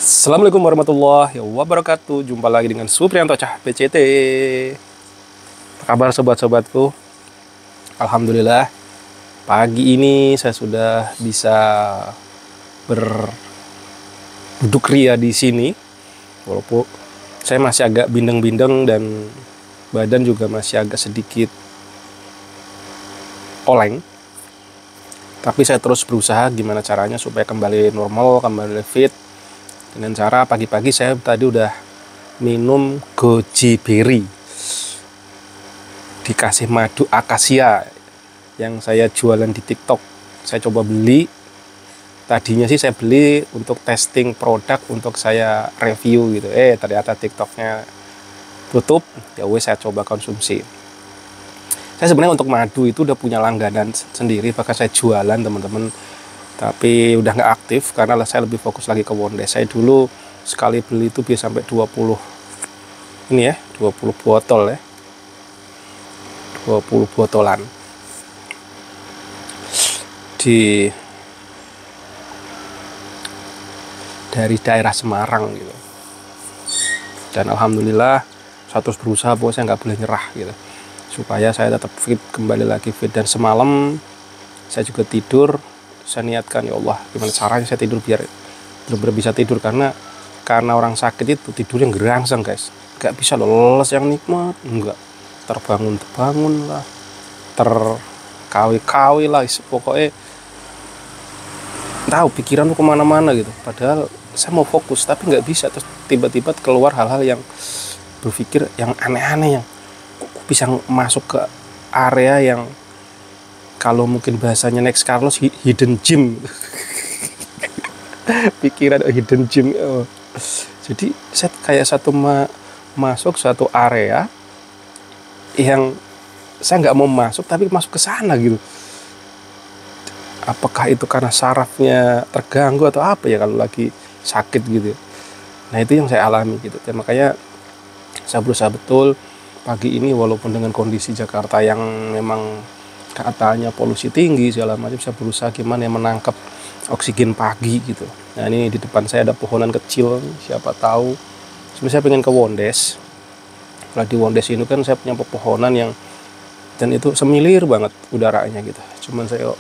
Assalamualaikum warahmatullahi wabarakatuh. Jumpa lagi dengan Supriyanto Cah PCT. Apa kabar sobat-sobatku? Alhamdulillah, pagi ini saya sudah bisa berduduk ria di sini. Walaupun saya masih agak bindeng-bindeng dan badan juga masih agak sedikit oleng. Tapi saya terus berusaha gimana caranya supaya kembali normal, kembali fit. Dengan cara pagi-pagi saya tadi udah minum goji berry, dikasih madu akasia yang saya jualan di TikTok. Saya coba beli. Tadinya sih saya beli untuk testing produk, untuk saya review gitu. Ternyata TikToknya tutup. Ya wes, saya coba konsumsi. Saya sebenarnya untuk madu itu udah punya langganan sendiri, bahkan saya jualan teman-teman. Tapi udah nggak aktif karena saya lebih fokus lagi ke Wondes. Saya dulu sekali beli itu bisa sampai 20 botol ya. 20 botolan. Dari daerah Semarang gitu. Dan alhamdulillah saya terus berusaha, bahwa saya nggak boleh nyerah gitu. Supaya saya tetap fit, kembali lagi fit. Dan semalam saya juga tidur, saya niatkan, ya Allah, gimana caranya saya tidur biar benar-benar bisa tidur, karena orang sakit itu tidurnya gerangsang guys, nggak bisa leles yang nikmat, enggak, terbangun lah, terkawi lah, pokoknya tahu pikiran lu kemana-mana gitu. Padahal saya mau fokus tapi nggak bisa, terus tiba-tiba keluar hal-hal yang berpikir yang aneh-aneh, yang bisa masuk ke area yang kalau mungkin bahasanya Next Carlos hidden gem. Pikiran hidden gem. Jadi saya kayak masuk satu area yang saya nggak mau masuk, tapi masuk ke sana gitu. Apakah itu karena sarafnya terganggu atau apa ya kalau lagi sakit gitu. Nah, itu yang saya alami gitu. Dan makanya saya berusaha betul pagi ini, walaupun dengan kondisi Jakarta yang memang katanya polusi tinggi segala macam, saya berusaha gimana yang menangkap oksigen pagi gitu. Nah, ini di depan saya ada pohonan kecil, siapa tahu sebenarnya saya pengen ke Wondes. Nah, di Wondes ini kan saya punya pepohonan yang, dan itu semilir banget udaranya gitu. Cuman saya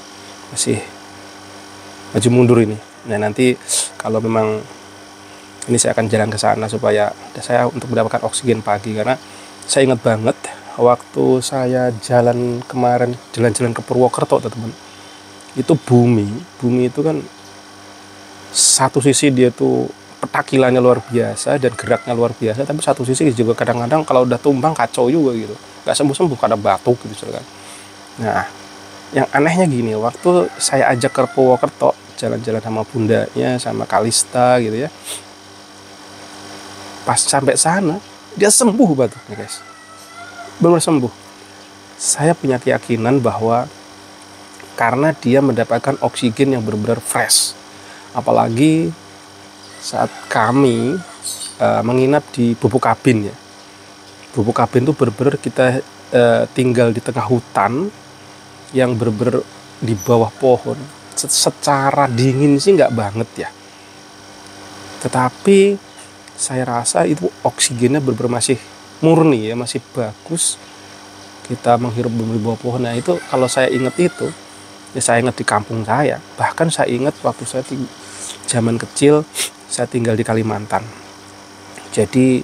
masih maju mundur ini. Nah, nanti kalau memang ini saya akan jalan ke sana supaya saya untuk mendapatkan oksigen pagi, karena saya ingat banget waktu saya jalan kemarin, jalan-jalan ke Purwokerto teman-teman, itu bumi itu kan satu sisi dia tuh petakilannya luar biasa dan geraknya luar biasa, tapi satu sisi juga kadang-kadang kalau udah tumbang kacau juga gitu, nggak sembuh-sembuh karena batuk gitu kan. Nah, yang anehnya gini, waktu saya ajak ke Purwokerto jalan-jalan sama bundanya, sama Kalista gitu ya, pas sampai sana dia sembuh batuknya guys, benar sembuh. Saya punya keyakinan bahwa karena dia mendapatkan oksigen yang benar-benar fresh. Apalagi saat kami menginap di Bubuk Kabin ya. Bubuk Kabin itu benar-benar kita tinggal di tengah hutan yang benar-benar di bawah pohon. Secara dingin sih nggak banget ya. Tetapi saya rasa itu oksigennya benar-benar masih murni ya, masih bagus. Kita menghirup di bawah pohon. Nah, itu kalau saya ingat itu, ya saya ingat di kampung saya. Bahkan saya ingat waktu saya zaman kecil saya tinggal di Kalimantan. Jadi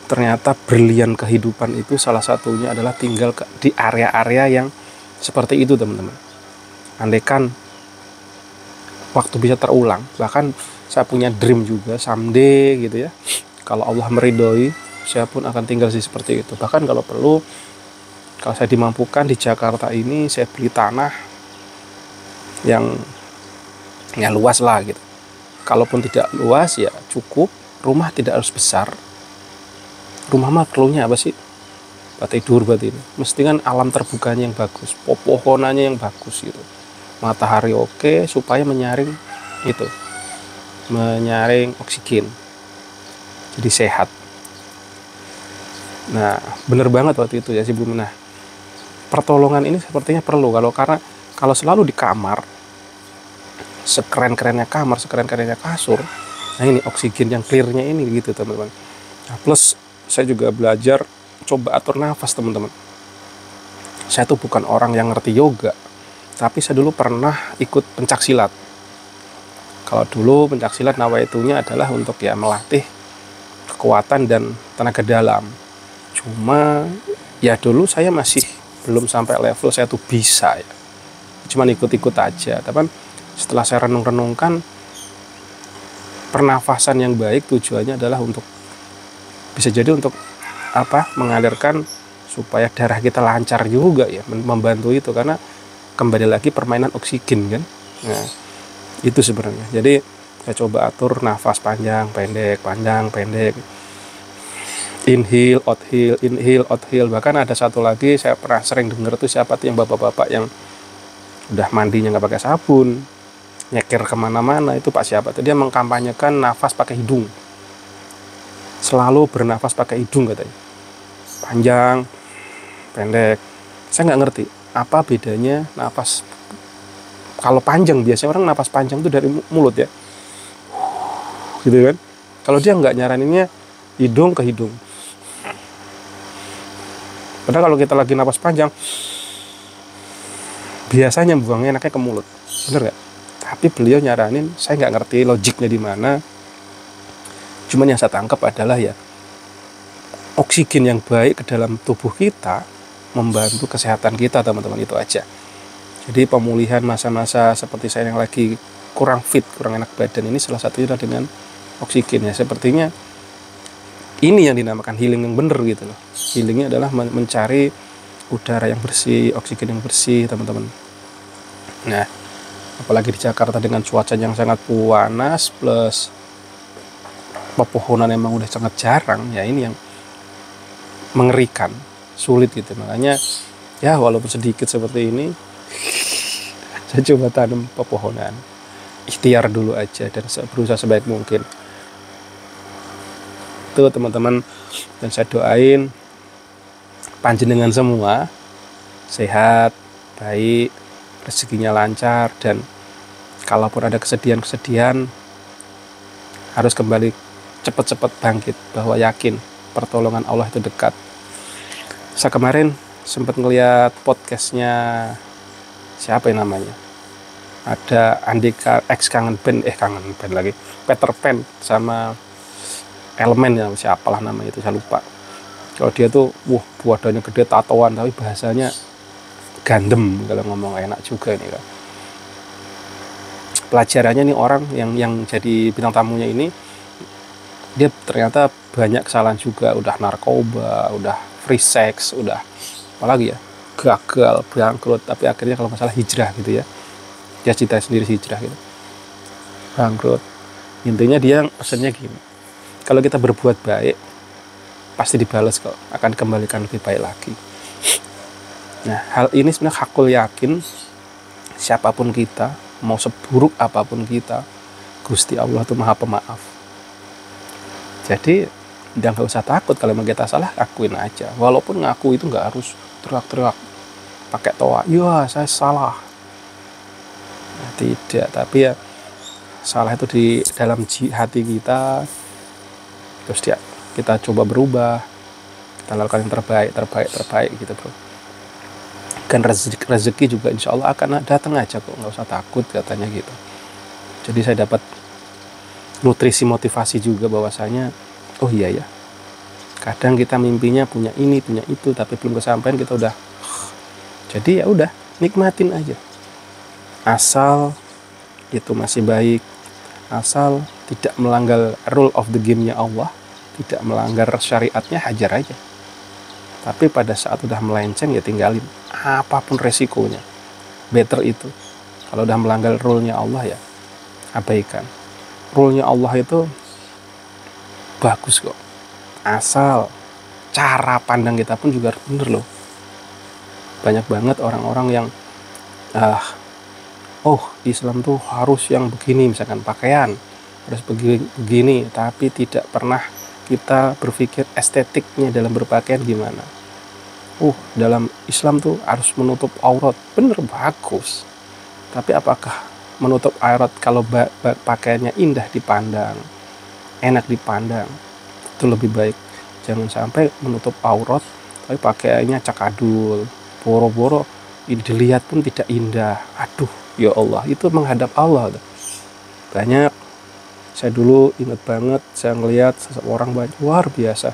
ternyata brilian kehidupan itu salah satunya adalah tinggal di area-area yang seperti itu teman-teman. Andaikan waktu bisa terulang, bahkan saya punya dream juga someday gitu ya, kalau Allah meridhoi, saya pun akan tinggal seperti itu. Bahkan kalau perlu, kalau saya dimampukan di Jakarta ini, saya beli tanah yang luas lah gitu. Kalaupun tidak luas ya cukup, rumah tidak harus besar. Rumah mah perlunya apa sih? Buat tidur berarti ini. Mesti kan alam terbukanya yang bagus, pohonannya yang bagus gitu. Matahari oke, supaya menyaring oksigen. Jadi sehat. Nah, bener banget waktu itu ya si Bu. Nah, pertolongan ini sepertinya perlu, kalau selalu di kamar, sekeren-kerennya kamar, sekeren-kerennya kasur, Nah ini oksigen yang clearnya ini gitu teman-teman. Nah, plus saya juga belajar coba atur nafas teman-teman. Saya tuh bukan orang yang ngerti yoga, tapi saya dulu pernah ikut pencak silat. Kalau dulu pencak silat nawaitunya adalah untuk ya melatih kekuatan dan tenaga dalam. Cuma ya dulu saya masih belum sampai level saya tuh bisa ya. Cuma ikut-ikut aja. Tapi setelah saya renung-renungkan, pernafasan yang baik tujuannya adalah untuk bisa jadi untuk mengalirkan supaya darah kita lancar juga ya, membantu itu karena kembali lagi permainan oksigen kan. Nah, itu sebenarnya. Jadi saya coba atur nafas panjang, pendek, panjang, pendek. Inhale, outhale. Bahkan ada satu lagi saya pernah sering dengar tuh siapa tuh yang bapak-bapak yang udah mandinya nggak pakai sabun, nyeker kemana-mana, itu Pak siapa tuh, dia mengkampanyekan nafas pakai hidung. Selalu bernafas pakai hidung katanya. Panjang, pendek. Saya nggak ngerti apa bedanya nafas. Kalau panjang biasanya orang nafas panjang itu dari mulut ya, gitu kan. Kalau dia nggak nyaraninnya hidung ke hidung. Padahal kalau kita lagi nafas panjang, biasanya buangnya enaknya ke mulut, bener nggak? Tapi beliau nyaranin, saya nggak ngerti logiknya di mana. Cuman yang saya tangkap adalah ya, oksigen yang baik ke dalam tubuh kita membantu kesehatan kita teman-teman, itu aja. Jadi pemulihan masa-masa seperti saya yang lagi kurang fit, kurang enak badan ini salah satunya adalah dengan oksigen ya. Sepertinya ini yang dinamakan healing yang benar gitu loh. Healingnya adalah mencari udara yang bersih, oksigen yang bersih teman-teman. Nah, apalagi di Jakarta dengan cuaca yang sangat panas plus pepohonan emang udah sangat jarang ya, ini yang mengerikan, sulit gitu. Makanya ya walaupun sedikit seperti ini, saya coba tanam pepohonan, ikhtiar dulu aja dan berusaha sebaik mungkin. Itu teman-teman, dan saya doain panjenengan semua sehat, baik, rezekinya lancar, dan kalaupun ada kesedihan-kesedihan harus kembali cepat-cepat bangkit, bahwa yakin pertolongan Allah itu dekat. Saya kemarin sempat ngeliat podcastnya siapa yang namanya, ada Andika X kangen band lagi, Peter Pan sama Elemen ya, siapalah namanya itu, saya lupa. Kalau dia tuh badannya gede, tatoan, tapi bahasanya gandem, kalau ngomong enak juga ini kan. Pelajarannya nih, orang yang jadi bintang tamunya ini, dia ternyata banyak kesalahan juga, udah narkoba, udah free sex, udah apalagi ya, gagal, bangkrut, tapi akhirnya kalau masalah hijrah gitu ya, dia cita sendiri hijrah gitu, bangkrut. Intinya dia pesannya gini, kalau kita berbuat baik pasti dibalas kok, akan dikembalikan lebih baik lagi. Nah, hal ini sebenarnya hakul yakin, siapapun kita, mau seburuk apapun kita, Gusti Allah itu Maha Pemaaf. Jadi nggak usah takut kalau kita salah, akuin aja. Walaupun ngaku itu nggak harus teriak-teriak pakai toa, ya saya salah. Nah, tidak, tapi ya salah itu di dalam hati kita, terus kita coba berubah, kita lakukan yang terbaik gitu bro. Dan rezeki juga insya Allah akan datang aja kok, nggak usah takut katanya gitu. Jadi saya dapat nutrisi motivasi juga bahwasanya, oh iya ya, kadang kita mimpinya punya ini, punya itu, tapi belum kesampaian, kita udah. Jadi ya udah, nikmatin aja. Asal itu masih baik, asal tidak melanggar rule of the game-nya Allah, tidak melanggar syariatnya, hajar aja. Tapi pada saat udah melenceng ya tinggalin, apapun resikonya. Better itu. Kalau udah melanggar rule-nya Allah ya abaikan. Rule-nya Allah itu bagus kok, asal cara pandang kita pun juga bener loh. Banyak banget orang-orang yang Islam tuh harus yang begini, misalkan pakaian harus begini, tapi tidak pernah kita berpikir estetiknya dalam berpakaian gimana. Dalam Islam tuh harus menutup aurat, bener, bagus. Tapi apakah menutup aurat kalau pakaiannya indah dipandang, enak dipandang, itu lebih baik. Jangan sampai menutup aurat tapi pakaiannya cakadul, boro-boro dilihat pun tidak indah. Aduh, ya Allah, itu menghadap Allah. Banyak, saya dulu ingat banget, saya ngelihat seseorang luar biasa,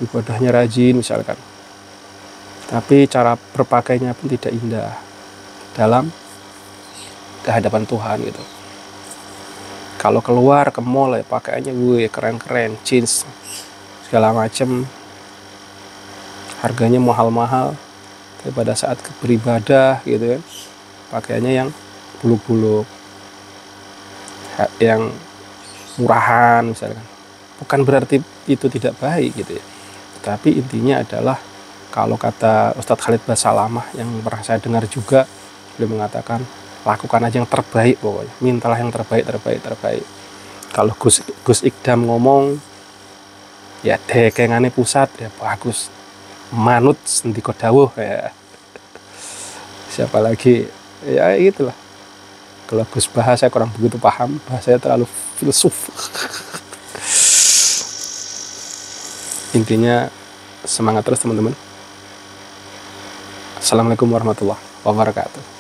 ibadahnya rajin misalkan, tapi cara berpakainya pun tidak indah dalam kehadapan Tuhan gitu. Kalau keluar ke mall ya pakaiannya gue keren-keren, jeans segala macem, harganya mahal-mahal, tapi pada saat beribadah gitu kan pakaiannya yang buluk-buluk, yang murahan misalkan. Bukan berarti itu tidak baik gitu ya, tapi intinya adalah kalau kata Ustadz Khalid Basalamah yang pernah saya dengar juga, beliau mengatakan lakukan aja yang terbaik, pokoknya mintalah yang terbaik. Kalau Gus Ikdam ngomong ya dekengane pusat ya bagus, manut sendiko dawuh ya. Siapa lagi ya gitulah. Kalau Gus bahasa saya kurang begitu paham, bahasanya terlalu filsuf. Intinya semangat terus teman-teman. Assalamualaikum warahmatullahi wabarakatuh.